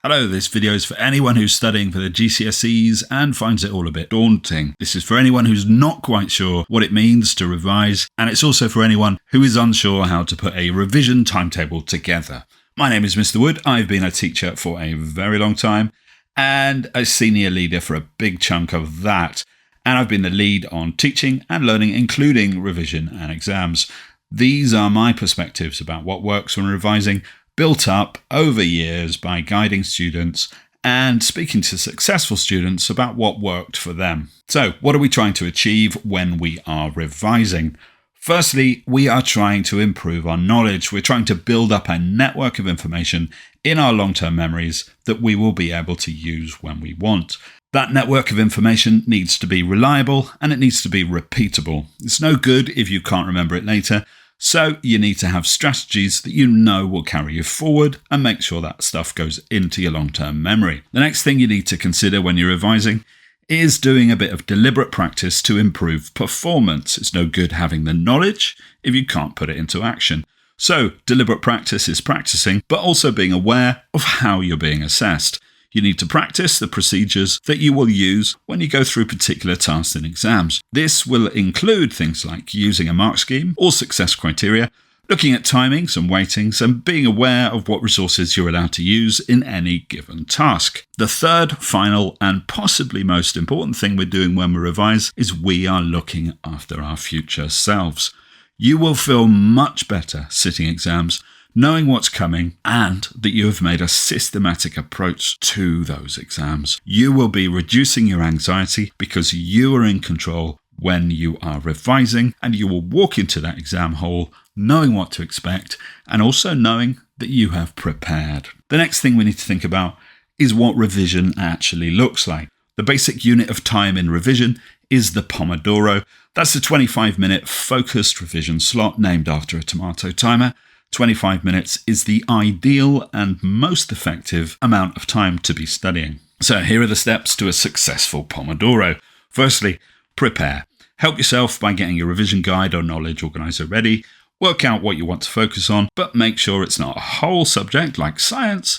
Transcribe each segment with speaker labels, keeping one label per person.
Speaker 1: Hello, this video is for anyone who's studying for the GCSEs and finds it all a bit daunting. This is for anyone who's not quite sure what it means to revise, and it's also for anyone who is unsure how to put a revision timetable together. My name is Mr. Wood. I've been a teacher for a very long time and a senior leader for a big chunk of that. And I've been the lead on teaching and learning, including revision and exams. These are my perspectives about what works when revising, built up over years by guiding students and speaking to successful students about what worked for them. So, what are we trying to achieve when we are revising? Firstly, we are trying to improve our knowledge. We're trying to build up a network of information in our long-term memories that we will be able to use when we want. That network of information needs to be reliable and it needs to be repeatable. It's no good if you can't remember it later. So you need to have strategies that you know will carry you forward and make sure that stuff goes into your long-term memory. The next thing you need to consider when you're revising is doing a bit of deliberate practice to improve performance. It's no good having the knowledge if you can't put it into action. So deliberate practice is practicing, but also being aware of how you're being assessed. You need to practice the procedures that you will use when you go through particular tasks in exams. This will include things like using a mark scheme or success criteria, looking at timings and weightings, and being aware of what resources you're allowed to use in any given task. The third, final, and possibly most important thing we're doing when we revise is we are looking after our future selves. You will feel much better sitting exams, knowing what's coming and that you have made a systematic approach to those exams. You will be reducing your anxiety because you are in control when you are revising, and you will walk into that exam hall knowing what to expect and also knowing that you have prepared. The next thing we need to think about is what revision actually looks like. The basic unit of time in revision is the pomodoro. That's a 25-minute focused revision slot named after a tomato timer. 25 minutes is the ideal and most effective amount of time to be studying. So here are the steps to a successful Pomodoro. Firstly, prepare. Help yourself by getting your revision guide or knowledge organizer ready. Work out what you want to focus on, but make sure it's not a whole subject like science,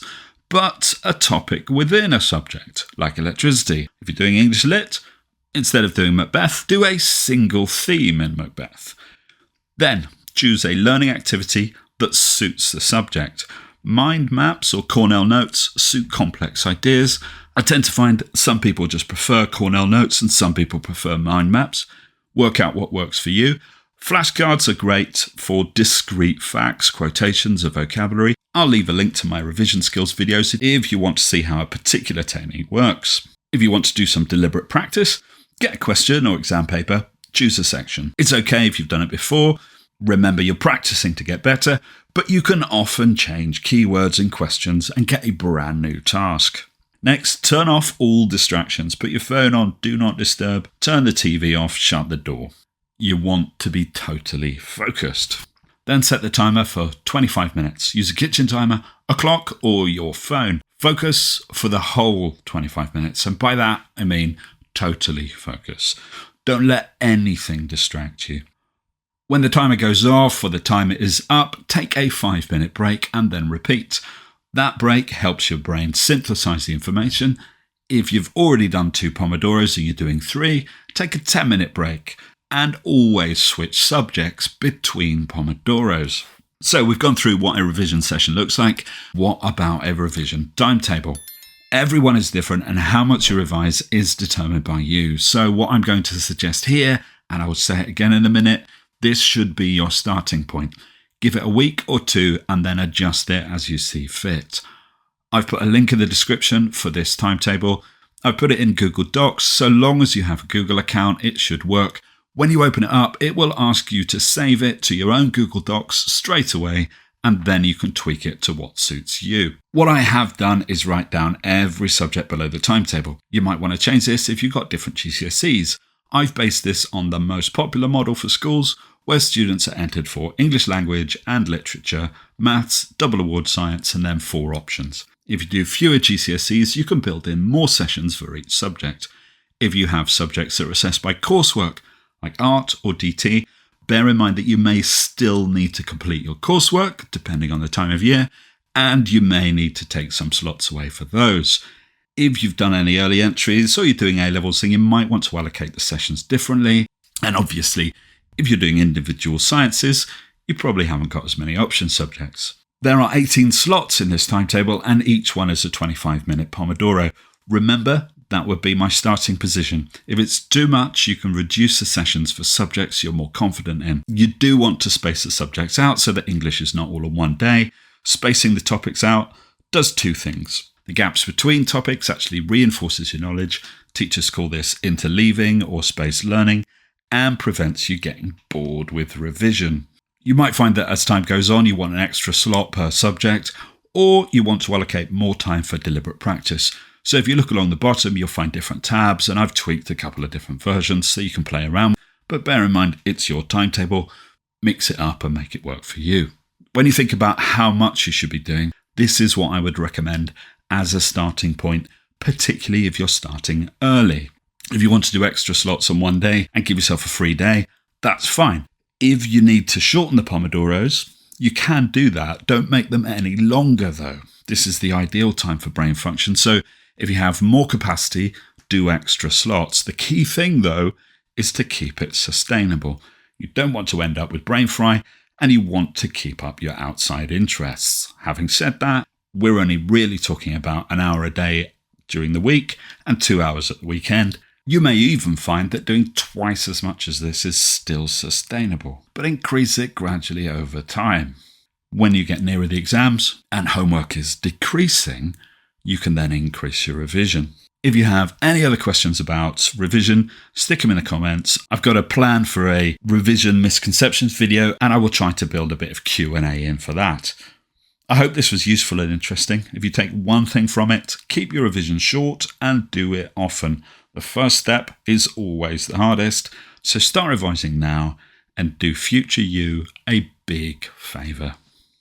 Speaker 1: but a topic within a subject like electricity. If you're doing English Lit, instead of doing Macbeth, do a single theme in Macbeth. Then choose a learning activity that suits the subject. Mind maps or Cornell notes suit complex ideas. I tend to find some people just prefer Cornell notes and some people prefer mind maps. Work out what works for you. Flashcards are great for discrete facts, quotations, or vocabulary. I'll leave a link to my revision skills videos if you want to see how a particular technique works. If you want to do some deliberate practice, get a question or exam paper, choose a section. It's okay if you've done it before. Remember, you're practicing to get better, but you can often change keywords in questions and get a brand new task. Next, turn off all distractions. Put your phone on Do Not Disturb, turn the TV off, shut the door. You want to be totally focused. Then set the timer for 25 minutes. Use a kitchen timer, a clock, or your phone. Focus for the whole 25 minutes, and by that, I mean totally focus. Don't let anything distract you. When the timer goes off or the timer is up, take a 5-minute break and then repeat. That break helps your brain synthesize the information. If you've already done 2 Pomodoros and you're doing 3, take a 10-minute break and always switch subjects between Pomodoros. So we've gone through what a revision session looks like. What about a revision timetable? Everyone is different and how much you revise is determined by you. So what I'm going to suggest here, and I will say it again in a minute, this should be your starting point. Give it a week or 2 and then adjust it as you see fit. I've put a link in the description for this timetable. I've put it in Google Docs. So long as you have a Google account, it should work. When you open it up, it will ask you to save it to your own Google Docs straight away, and then you can tweak it to what suits you. What I have done is write down every subject below the timetable. You might want to change this if you've got different GCSEs. I've based this on the most popular model for schools, where students are entered for English language and literature, maths, double award science, and then 4 options. If you do fewer GCSEs, you can build in more sessions for each subject. If you have subjects that are assessed by coursework, like art or DT, bear in mind that you may still need to complete your coursework, depending on the time of year, and you may need to take some slots away for those. If you've done any early entries or you're doing A-levels, then you might want to allocate the sessions differently. And obviously, if you're doing individual sciences, you probably haven't got as many option subjects. There are 18 slots in this timetable, and each one is a 25-minute pomodoro. Remember, that would be my starting position. If it's too much, you can reduce the sessions for subjects you're more confident in. You do want to space the subjects out so that English is not all in one day. Spacing the topics out does two things. The gaps between topics actually reinforces your knowledge. Teachers call this interleaving or spaced learning, and prevents you getting bored with revision. You might find that as time goes on, you want an extra slot per subject, or you want to allocate more time for deliberate practice. So if you look along the bottom, you'll find different tabs, and I've tweaked a couple of different versions so you can play around. But bear in mind, it's your timetable. Mix it up and make it work for you. When you think about how much you should be doing, this is what I would recommend as a starting point, particularly if you're starting early. If you want to do extra slots on one day and give yourself a free day, that's fine. If you need to shorten the pomodoros, you can do that. Don't make them any longer though. This is the ideal time for brain function. So if you have more capacity, do extra slots. The key thing though is to keep it sustainable. You don't want to end up with brain fry, and you want to keep up your outside interests. Having said that, we're only really talking about an hour a day during the week and 2 hours at the weekend. You may even find that doing twice as much as this is still sustainable, but increase it gradually over time. When you get nearer the exams and homework is decreasing, you can then increase your revision. If you have any other questions about revision, stick them in the comments. I've got a plan for a revision misconceptions video, and I will try to build a bit of Q&A in for that. I hope this was useful and interesting. If you take one thing from it, keep your revision short and do it often. The first step is always the hardest, so start revising now and do future you a big favour.